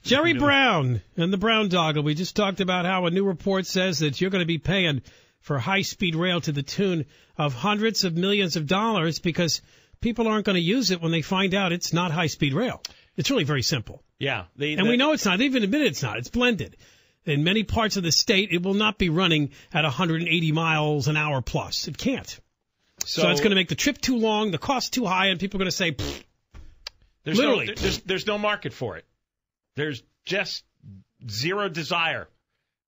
Jerry Brown and the Boondoggle. We just talked about how a new report says that you're going to be paying for high-speed rail to the tune of hundreds of millions of dollars because people aren't going to use it when they find out it's not high-speed rail. It's really very simple. Yeah. And we know it's not. They even admit it's not. It's blended. In many parts of the state, it will not be running at 180 miles an hour plus. It can't. So it's going to make the trip too long, the cost too high, and people are going to say, literally. There's no market for it. There's just zero desire.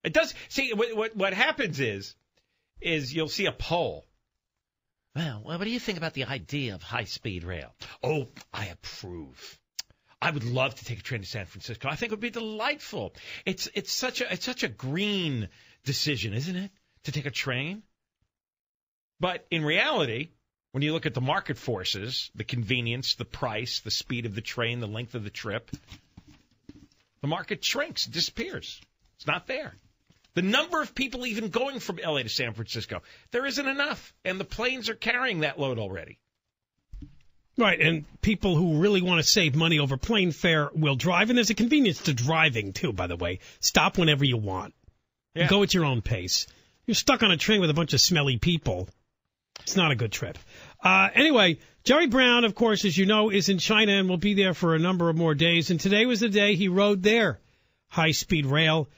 It does. See, what happens is you'll see a poll. Well, what do you think about the idea of high-speed rail? Oh, I approve. I would love to take a train to San Francisco. I think it would be delightful. It's such a green decision, isn't it, to take a train? But in reality, when you look at the market forces, the convenience, the price, the speed of the train, the length of the trip, the market shrinks, disappears. It's not there. The number of people even going from L.A. to San Francisco, there isn't enough, and the planes are carrying that load already. Right, and people who really want to save money over plane fare will drive, and there's a convenience to driving, too, by the way. Stop whenever you want. Yeah. Go at your own pace. You're stuck on a train with a bunch of smelly people. It's not a good trip. Anyway, Jerry Brown, of course, as you know, is in China and will be there for a number of more days, and today was the day he rode their high-speed rail.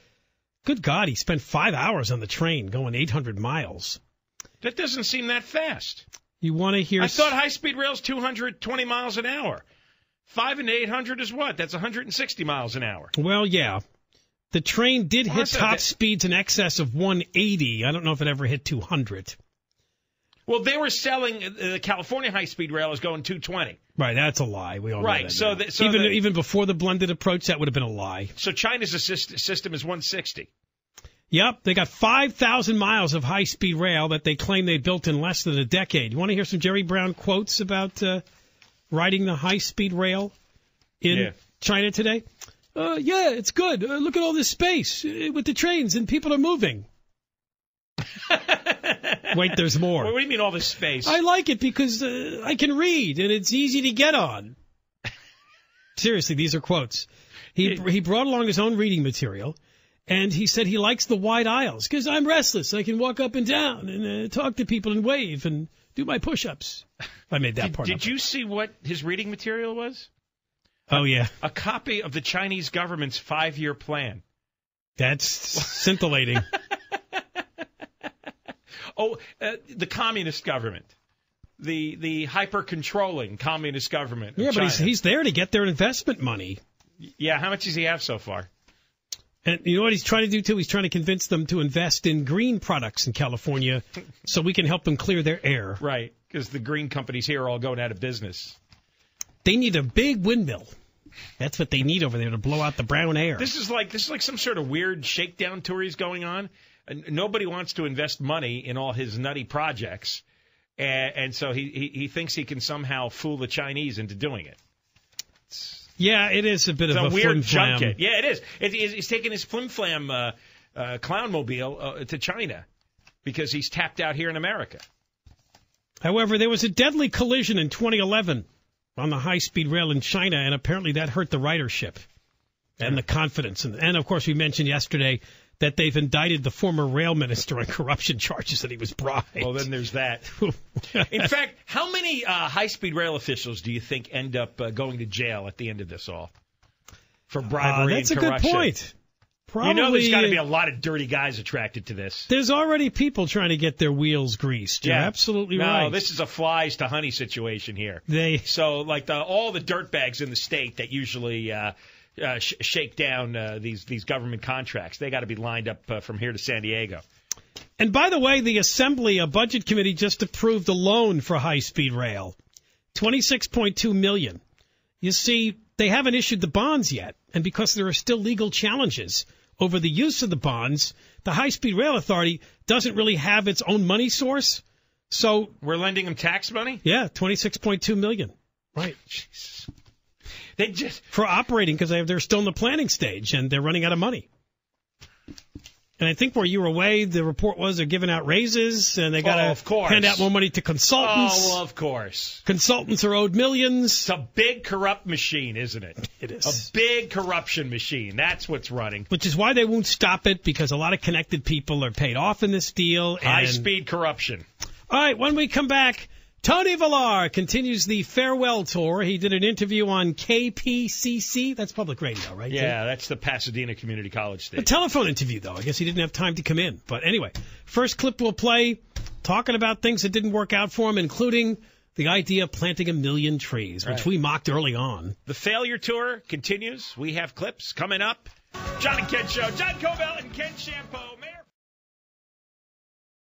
Good God, he spent 5 hours on the train going 800 miles. That doesn't seem that fast. You want to hear... I thought high-speed rail is 220 miles an hour. 5 into 800 is what? That's 160 miles an hour. Well, yeah. The train did hit top speeds in excess of 180. I don't know if it ever hit 200. Well, they were selling the California high-speed rail is going 220. Right, that's a lie. We all know that. So even before the blended approach, that would have been a lie. So China's system is 160. Yep, they got 5,000 miles of high-speed rail that they claim they built in less than a decade. You want to hear some Jerry Brown quotes about riding the high-speed rail in China today? Yeah, it's good. Look at all this space with the trains, and people are moving. Wait, there's more. What do you mean all this space? I like it because I can read, and it's easy to get on. Seriously, these are quotes. He brought along his own reading material. And he said he likes the wide aisles because I'm restless. I can walk up and down and talk to people and wave and do my push-ups. I made that part up. Did you see what his reading material was? Oh, yeah. A copy of the Chinese government's 5-year plan. That's scintillating. The communist government. The hyper-controlling communist government. Yeah, but he's there to get their investment money. Yeah, how much does he have so far? And you know what he's trying to do, too? He's trying to convince them to invest in green products in California so we can help them clear their air. Right, because the green companies here are all going out of business. They need a big windmill. That's what they need over there to blow out the brown air. This is like some sort of weird shakedown tour he's going on. And nobody wants to invest money in all his nutty projects. And so he thinks he can somehow fool the Chinese into doing it. Yeah, it is a bit of a weird flim-flam. junket. Yeah, it is. He's taking his flim-flam clownmobile to China because he's tapped out here in America. However, there was a deadly collision in 2011 on the high-speed rail in China, and apparently that hurt the ridership and the confidence. And, of course, we mentioned yesterday that they've indicted the former rail minister on corruption charges that he was bribed. Well, then there's that. In fact, how many high-speed rail officials do you think end up going to jail at the end of this all for bribery and corruption? That's a good point. Probably, you know there's got to be a lot of dirty guys attracted to this. There's already people trying to get their wheels greased. You're absolutely right. No, this is a flies to honey situation here. So, like all the dirtbags in the state that usually shake down these government contracts. They got to be lined up from here to San Diego. And by the way, the Assembly, a budget committee, just approved a loan for high-speed rail, $26.2 million. You see, they haven't issued the bonds yet, and because there are still legal challenges over the use of the bonds, the High-Speed Rail Authority doesn't really have its own money source. So we're lending them tax money? Yeah, $26.2 million. Right. Jesus. They just for operating because they're still in the planning stage and they're running out of money. And I think where you were away, the report was they're giving out raises, and they got to hand out more money to consultants. Oh, of course. Consultants are owed millions. It's a big corrupt machine, isn't it? It is. A big corruption machine. That's what's running. Which is why they won't stop it, because a lot of connected people are paid off in this deal. High-speed corruption. All right, when we come back, Tony Villar continues the farewell tour. He did an interview on KPCC. That's public radio, right? Yeah, that's the Pasadena Community College station. A telephone interview, though. I guess he didn't have time to come in. But anyway, first clip we'll play, talking about things that didn't work out for him, including the idea of planting 1 million trees, which we mocked early on. The failure tour continues. We have clips coming up. John and Ken Show. John Cobell and Ken Shampoo.